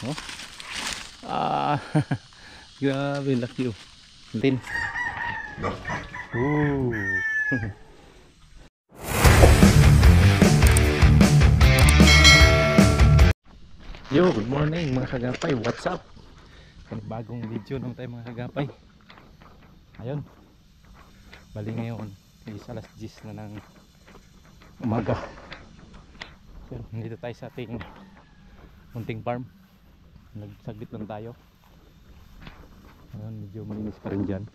Oh. Grabe, laki oh. Tin. Ooh. Yo, good morning mga kagapay. What's up? Bagong video naman tayo mga kagapay. Ayun. Bali ngayon is alas 10 na ng umaga. So, nandito tayo sa ating munting farm. Nagsaglit lang tayo. Ayun, medyo malinis pa rin dyan.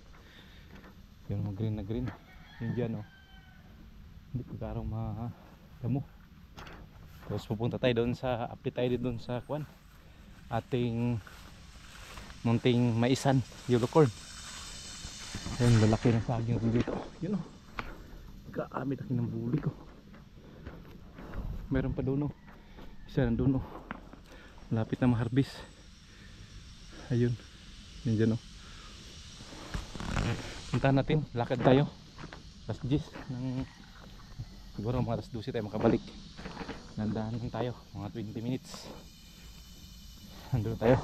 Yung green na green. Yung dyan oh. Hindi pa karong madamo. Tapos pupunta tayo doon sa update tayo doon sa kwan. Ating munting maisan, yellow corn. Ayun, lalaki ng saging dito. Yun oh. Grabe laki ng buli ko. Meron pa doon oh. Isa nandun oh. Malapit na maharbis. Ayun. Yan dyan oh. Puntahan natin, lakad tayo. Alas 10 ng siguro mga alas 12 tayo makabalik. Nandahan tayo, mga 20 minutes. Nandun tayo.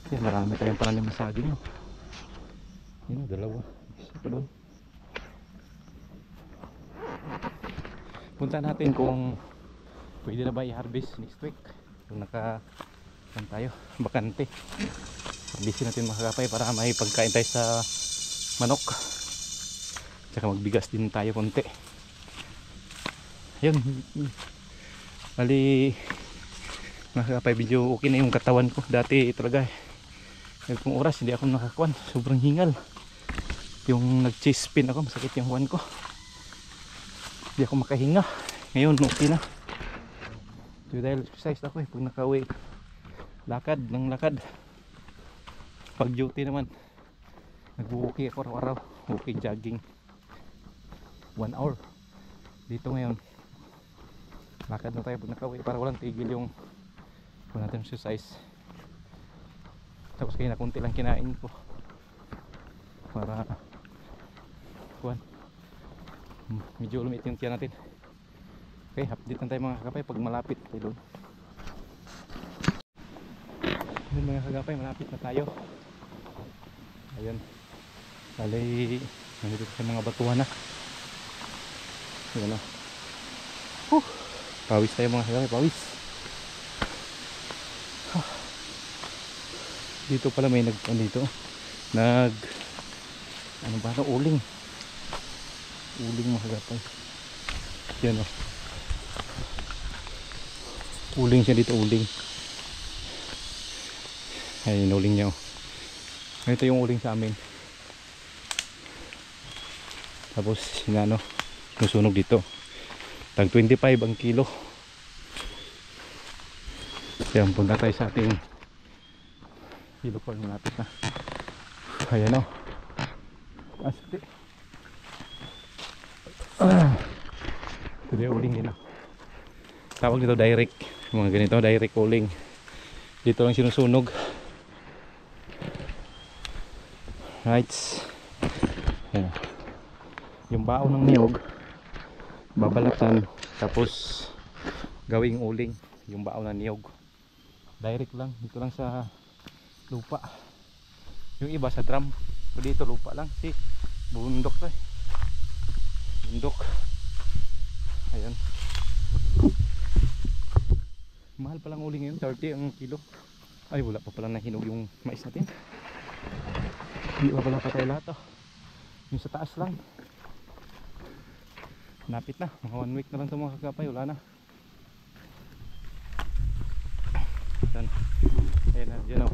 Kasi marami tayong pananim na saging oh. Yun oh, dalawa. Isa pa doon. Punta natin kung pwede na ba i-harvest next week. Kung tayo, bakante. Busy natin makakapay para may pagkain tayo sa manok. Tsaka magbigas din tayo konti. Ayun. Bali makakapay, video okay na yung katawan ko. Dati talaga kung oras hindi ako nakakuan. Sobrang hingal. Yung nag-chest spin ako, masakit yung huwan ko. Hindi ako makahinga. Ngayon okay na. So dahil exercise ako pag nakauwi, lakad ng lakad. Pag duty naman, nag-walking ako araw-araw. Walking, jogging 1 hour. Dito ngayon lakad na tayo pag nakauwi para walang tigil yung kung natin exercise. Tapos kaya na kunti lang kinain ko para kuhan, medyo lumit yung tiyan natin. Okay, update na tayo mga kagapay pag malapit tayo doon. Ayun mga kagapay, malapit na tayo. Ayun, bali nandito sa mga batuhan na. Ayun o. Pawis tayo mga kagapay, pawis. Dito pala may dito ano ba ito, uling mga kagapay. Yan o, uling siya dito, uling. Ayun, uling niya o. Ito yung uling sa amin. Tapos sinano susunog dito, tag 25 ang kilo. Kaya punta tayo sa ating yellow corn, malapit na. Ayan o. Asli. Ito yung uling din o. Tawag dito direct. Mga ganito, direct uling. Dito lang sinusunog. Right. Ayan. Yung baon ng niyog babalatan, tapos gawing uling yung baon ng niyog. Direct lang, dito lang sa lupa. Yung iba sa drum, so dito lupa lang, si bundok to eh. Bundok. Ayan. Mahal palang uling ngayon, 30 ang kilo. Ay, wala pa palang nahinog yung mais natin. Hindi pa pala patay lahat oh. Yung sa taas lang. Napit na, mga 1 week na lang ito mga kagapay, wala na. Ayan, ayan na, dyan o.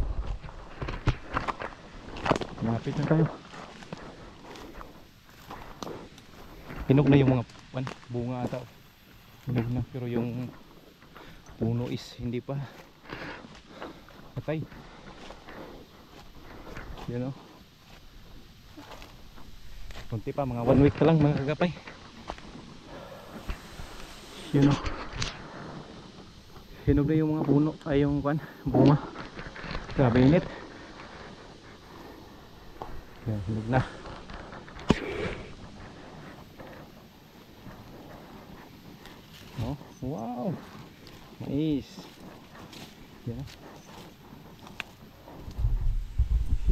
Napit na tayo. Hinog na yung mga bunga ata. Hinog na, pero yung puno is hindi pa patay. Yan o. Kunti pa, mga 1 week na lang mga kagapay. Yun o. Hinog na yung mga puno, ay yung bunga. Grabe init. Yan, hinog na. Oh, wow. Nice. Yan.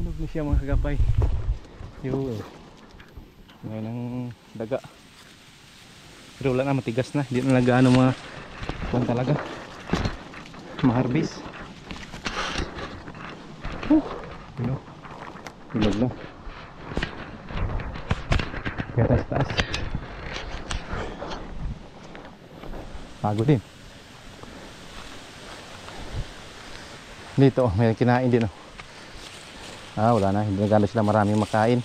Hinog na siya mga kagapay. Yun. Ngayon ang daga. Pero wala na, matigas na. Hindi na nag-ano mga kung talaga. Maharbis. Yun o. Hinog na. Kaya taas-taas. Pagod din. Dito, may kinain din. Wala na. Hindi na gano'n sila maraming makain.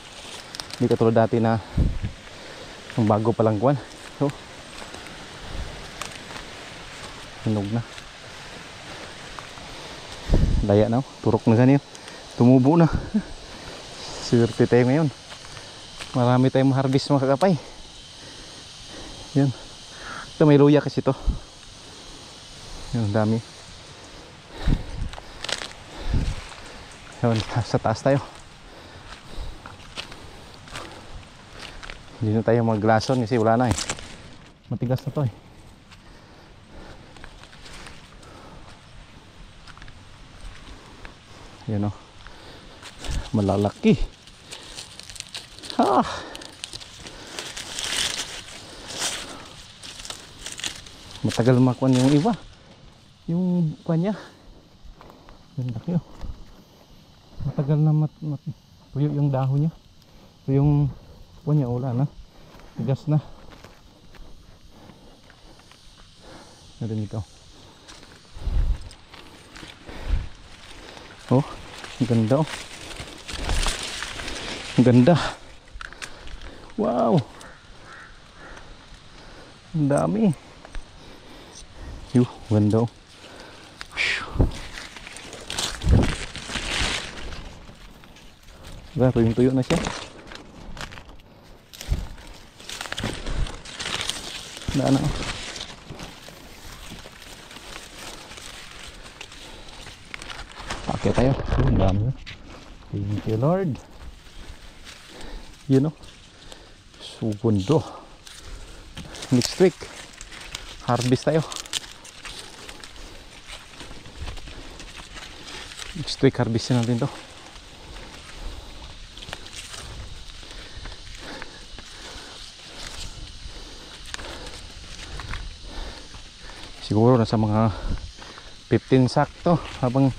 Hindi katulad dati na yung bago palang kuwan. So, hinog na. Daya na. Turok na ganyan. Tumubo na. Swerte tayo ngayon. Marami tayong maharbis mga kagapay. Yan. Ito may luya kasi ito. Yan, dami. Yan, sa taas tayo. Hindi na tayo maglason kasi wala na eh. Matigas na to eh. Yan o. Malalaki. Matagal makuan yung iba. Yung kuan niya. Yan laki o. Matagal na tuyo yung dahon niya. So yung kuan niya wala na. Tigas na. Narinig ko. Oh, ang ganda oh. Ang ganda. Wow. Ang dami. Ganda oh. Diba, tuyong-tuyo na siya. Daan na oh. Okay tayo. Ang dami. Thank you Lord. Yun o. Sugundo. Next week harvest tayo. Next week harvestin natin to. Siguro nasa mga 15 sack to. Habang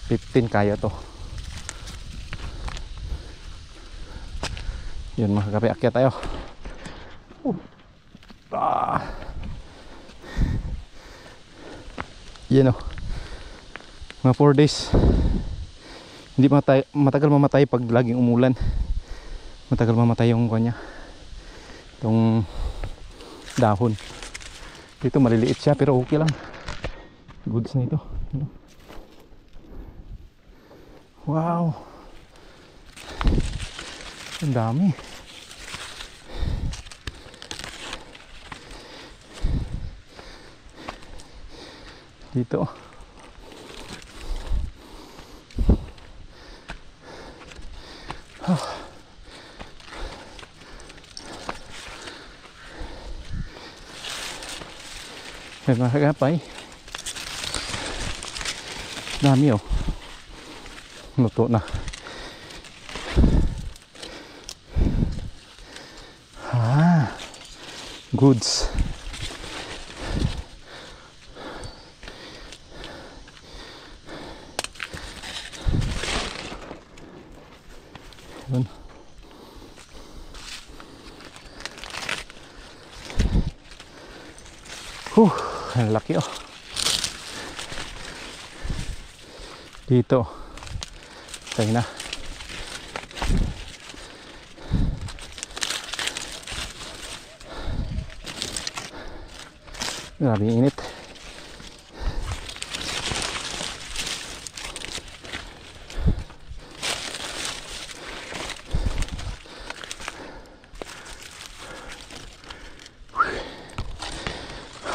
15 kaya to. Yun mga kagapay, akyat tayo. Yan o. Mga 4 days. Hindi matagal mamatay pag laging umulan. Matagal mamatay yung kanya. Itong dahon. Dito maliliit siya pero okay lang. Goods na ito. Wow. Ang dami. Dito. Yan mga kagapay. Dami oh. Luto na. Goods. Yun. Ang laki oh. Dito. Tayo na. Grabe init.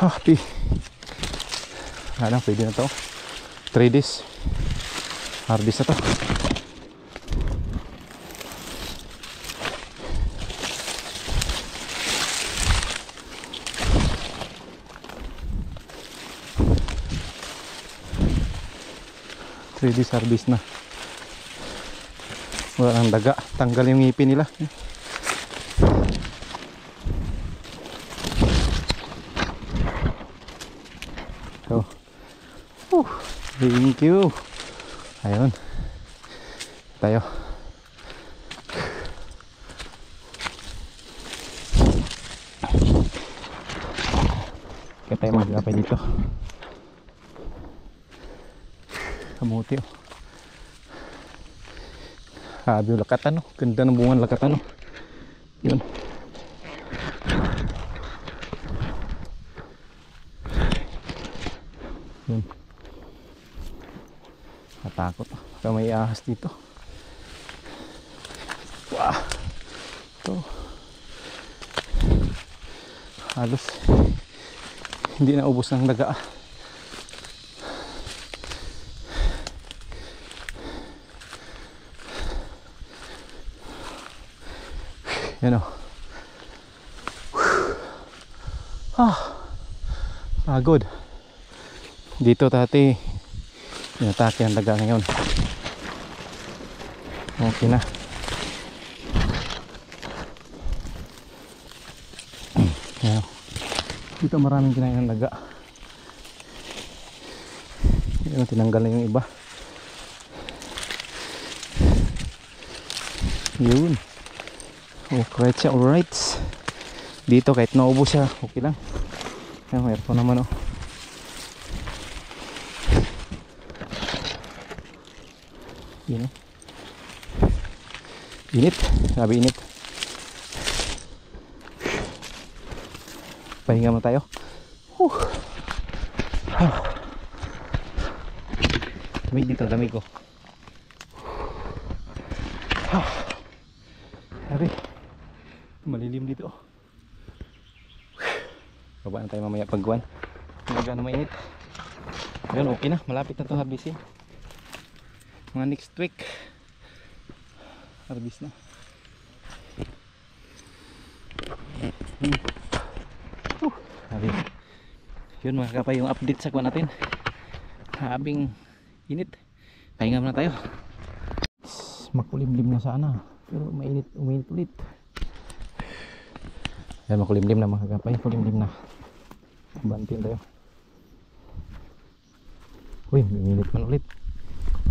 Happy. Ano, pwede na to. 3 days. Harvest na to. Harvest na. Wala nang daga, tanggal yung ngipin nila. So, thank you. Ayun, tayo. Kaya tayo magkakapay dito. Kamuti oh. Sabi yung lakatan oh. Ganda ng bunga ng lakatan oh. Yun. Yun. Natakot oh. Baka may ahas dito. Wow. Ito. Halos hindi na ubos ng daga. Yan o. Pagod. Dito tati inatake ang daga ngayon. Okay na. Yan. Dito maraming kinain ng daga. Yan, tinanggal na yung iba. Yun. Okay siya, alright. Dito kahit naubo siya, okay lang. Yan, mayroon pa naman oh. Yun oh. Init, sabi init. Pahinga mo tayo. Lamig dito, lamig ko. Sabi malilim dito. Baba na tayo mamaya pagguan. Hindi na mainit. Ayun, okay na, malapit na to harvestin. Mga next week harvest na. Sabi yun mga kapay, yung update sa kuwan natin. Habing init, pahinga muna tayo. Makulimlim na sana pero mainit, uminit ulit. Yan, makulimlim na mga kapay, kulimlim na. Bantin tayo. Uy, uminit man ulit.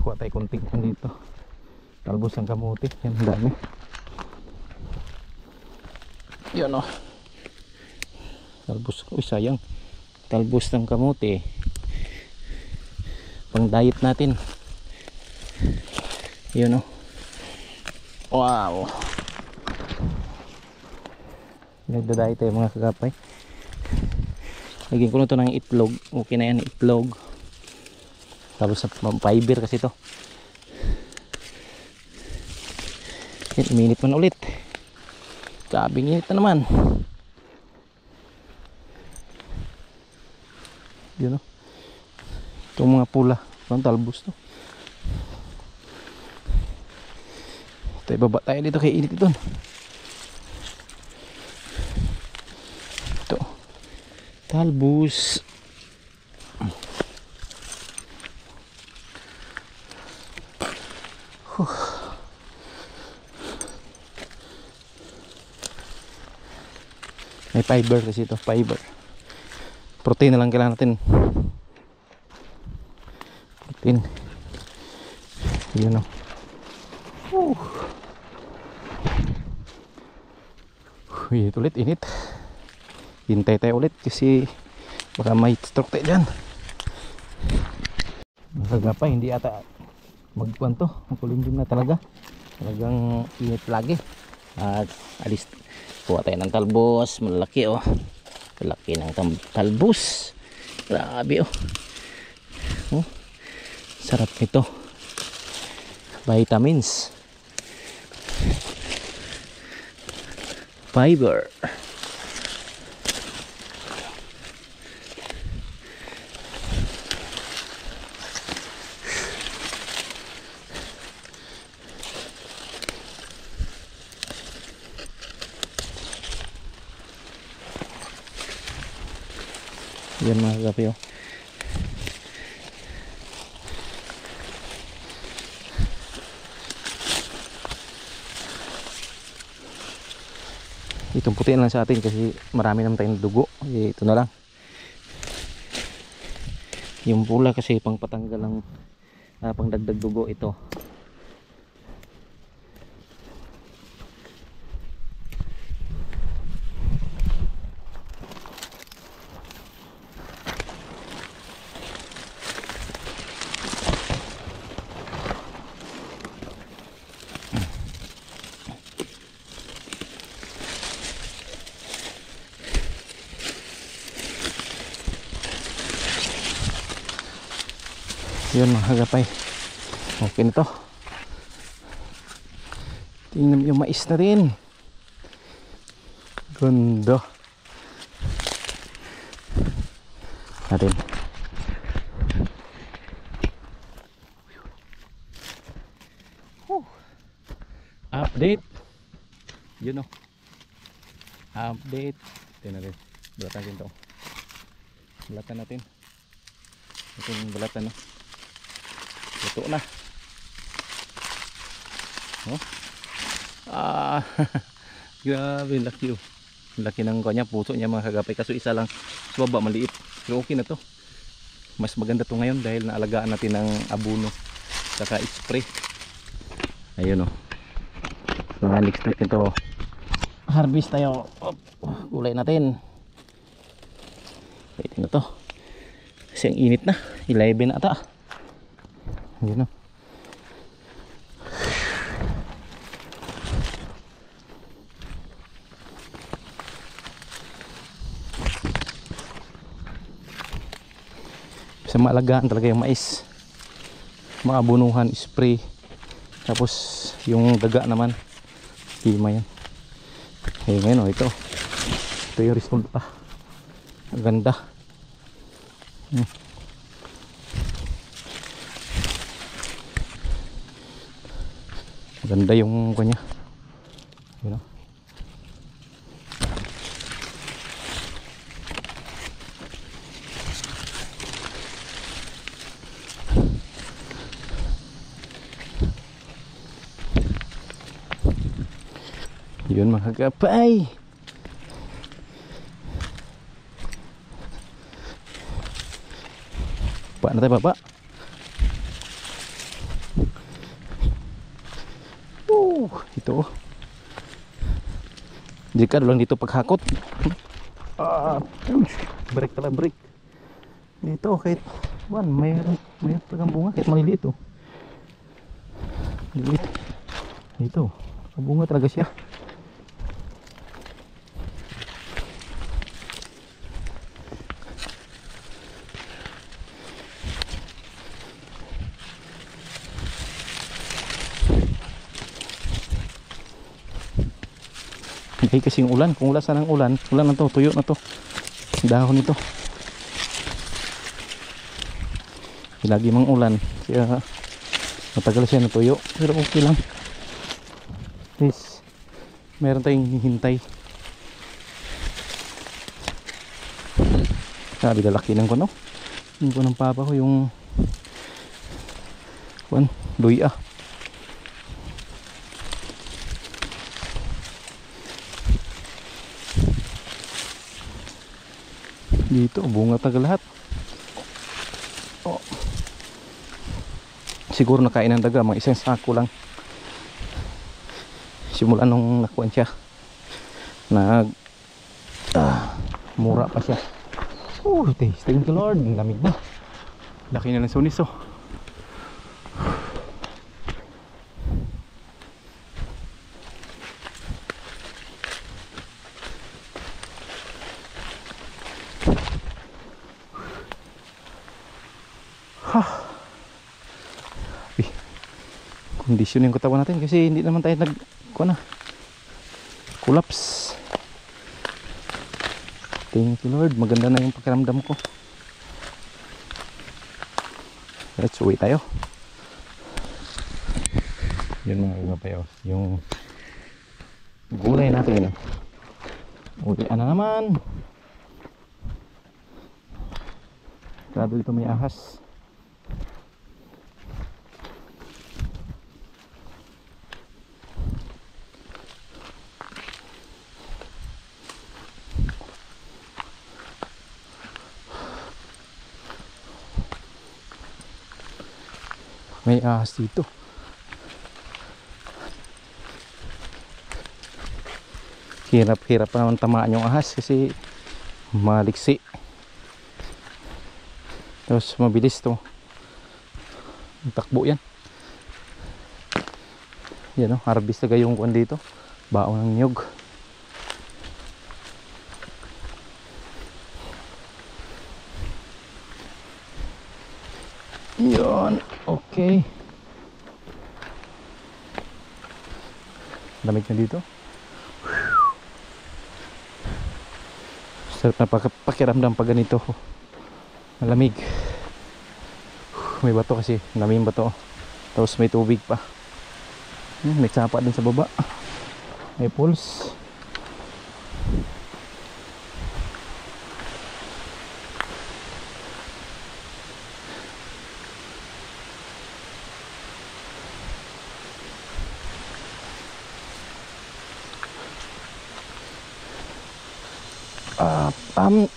Kuha tayo kunting kan dito. Talbos ng kamuti, yan dami. Yan o. Talbos, uy sayang. Talbos ng kamuti. Pang diet natin. Yan o. Wow. Nagda-diet tayo mga kagapay. Lagyan ko na ito ng itlog. Okay na yan, itlog. Tapos sa fiber kasi ito. Yan, uminit man ulit. Sabing init na naman. Yun o. Itong mga pula. Ang talbos to. Ito, ibaba tayo dito kay init ito. Ito. Talbos. May fiber kasi ito, fiber. Protein na lang kailangan natin. Protein. Yun o. Uy, ulit init. Hintay tayo ulit kasi baka may stroke tayo dyan. Masagna pa, hindi ata magkuhan to. Makulimlim na talaga. Talagang init lagi. At alis, kuha tayo ng talbos. Malaki oh. Malaki ng talbos. Grabe oh. Oh, sarap nito. Vitamins. Fiber. Yan mga kape oh. Itong puti na lang sa atin kasi marami naman tayong dugo. Ito na lang. Yung pula kasi pang patanggal ng pang dagdag dugo ito. Yun mga kagapay, okay na to. Tingnan yung mais na rin, ganda natin. Update yun o, update. Tingnan natin, balatan natin to, balatan natin itong balatan no. Luto na. Oh. Grabe, laki oh. Laki ng kanya, puso niya mga kagapay. Kaso isa lang sa baba, maliit. Pero okay na to. Mas maganda to ngayon dahil naalagaan natin ng abono saka spray. Ayun oh. So next step nito, harvest tayo. Gulay natin. Pwede na to. Kasi ang init na. 11 na ata. Ayun o. Sa maalagaan talaga yung mais, mga abunuhan, spray, tapos yung daga naman hima yan. Ayun ngayon o, ito yung resulta. Ang ganda. Ganda yung kanya. You know? Yun mga kagapay. Baba na tayo, baba. Ito delikado lang dito paghakot. Break pala, break dito kahit may tagang bunga kahit maliliit oh. Maliliit dito, bunga talaga siya. Ay kasing ulan, kung wala sanang ulan na to, tuyo na to dahon nito. Lagi mang ulan kaya matagal siya natuyo, pero okay lang. At least meron tayong hihintay. Sabi lalaki ng kuno, yung kunong papa ko, yung luya. Dito bunga tagal lahat. Oh. Siguro nakain ng daga, mga isang sako lang. Simula nung nakuha siya, mura pa siya. Thank you Lord, lamig na. Laki na ng sunis oh. Kondisyon yung katawan natin kasi hindi naman tayo collapse. Thank you Lord, maganda na yung pakiramdam ko. Let's uwi tayo. Yun mga kapayo, yung gulay natin. Uwi na naman. Grado dito may ahas. May ahas dito. Hirap pa naman tamaan yung ahas kasi maliksi. Tapos mabilis to. Takbo yan. Yan o, harvest na yung kuwan dito. Baon ng niyog. Yun, okay. Lamig na dito. Sarap na pakiramdam pag ganito. Malamig. May bato kasi, naming bato. Tapos may tubig pa. May sapa din sa baba. May pools.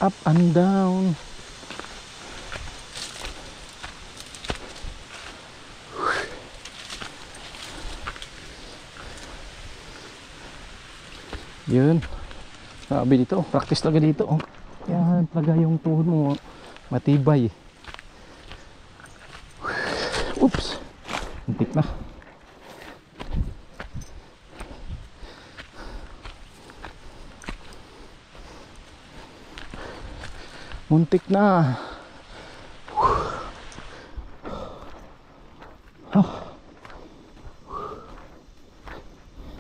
Up and down. Yun. Sabi dito, practice talaga dito. Oh. Yan talaga yung tuhod mo matibay. Oops. Muntik na. Muntik na.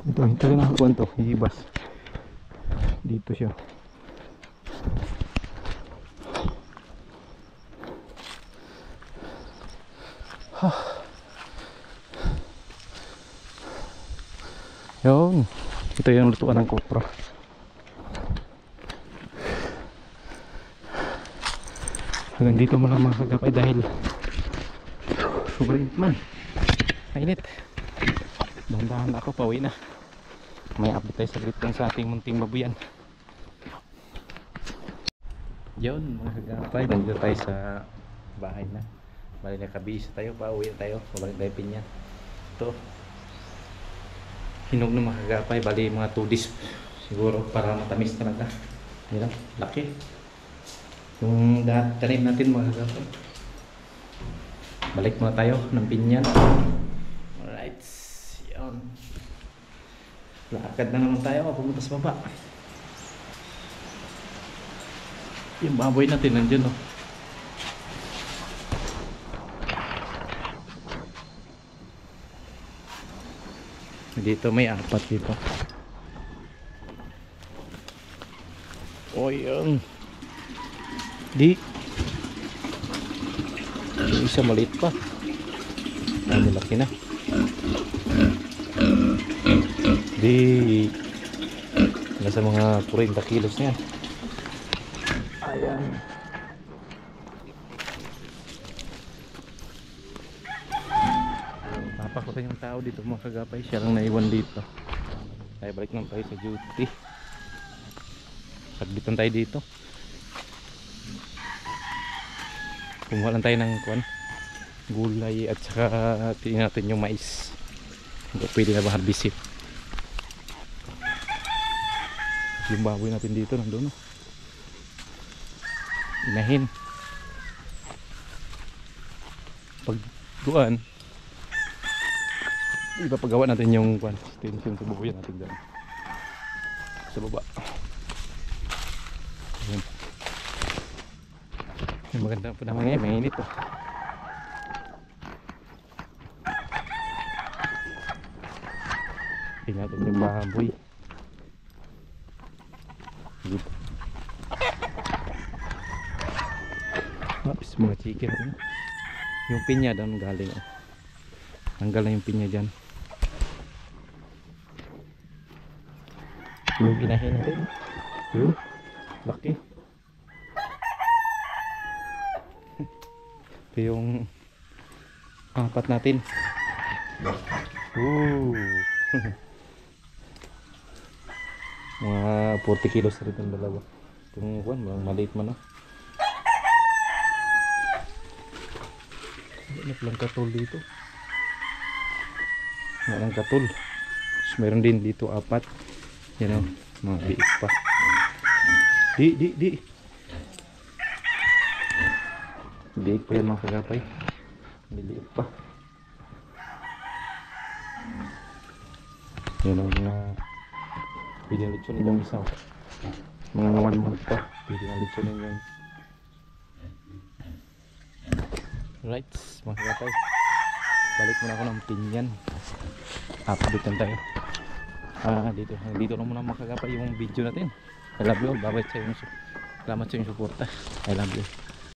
Ito, hindi na nakakuha to. Hihibas. Dito siya. Yun. Ito yung lutuan ng kopra. Hanggang dito mo lang makagapay dahil sobrang man. Mainit. Dahan-dahan ako, pauwi na. May update tayo saglit lang sa ating munting babuyan. Yun mga kagapay, nandito tayo sa bahay na. Bali nakabihis tayo, pauwi na tayo. Mabalik tayo pinyan. Ito. Hinog na mga kagapay, bali mga 2 days siguro para matamis talaga. Yan lang, laki. Yung tanim natin mga kagapay. Balik muna tayo ng pinyan. Alright. Yan. Lakad na naman tayo pumunta sa baba. Yung baboy natin nandiyan oh. Dito may 4 dito. Oh yun. Di yung isa maliit pa. Ang laki na. Di nasa mga 40 kilos na yan. Ayan. Papakutan yung tao dito mga kagapay. Siya lang naiwan dito. Tayo balik naman tayo sa duty. Sagbitan tayo dito. Kumuha lang tayo ng gulay at saka tingnan natin yung mais. Hindi pwede na ba harbisin. Yung baboy natin dito nandun. Inahin. Pag duan, ipapagawa natin yung extension sa baboy natin dyan. Sa baba. Ayan. Yung maganda po naman ngayon, mainit oh. Tingnan natin yung baboy. Dito. Oops, mga chicken oh. Yung pinya doon galing oh. Tanggal na yung pinya dyan. Yung inahin natin. Yun, laki. Ito yung 4 natin. Mga 40 kilos na rin yung dalawa. Itong maliit man. Ano palang katol dito? Walang katul. So, meron din dito 4. Yan o, mga liit pa. Di. Liit pa yan mga kagapay. Liit pa. Yan o, mga pwede na litsunin yung isa. Mga 1 month pa. Pwede na litsunin yung. Right, mga kagapay. Balik muna ako ng Pinyan. Update lang tayo. Dito lang muna mga kagapay yung video natin. I love you all. Salamat sa inyong suporta. I love you.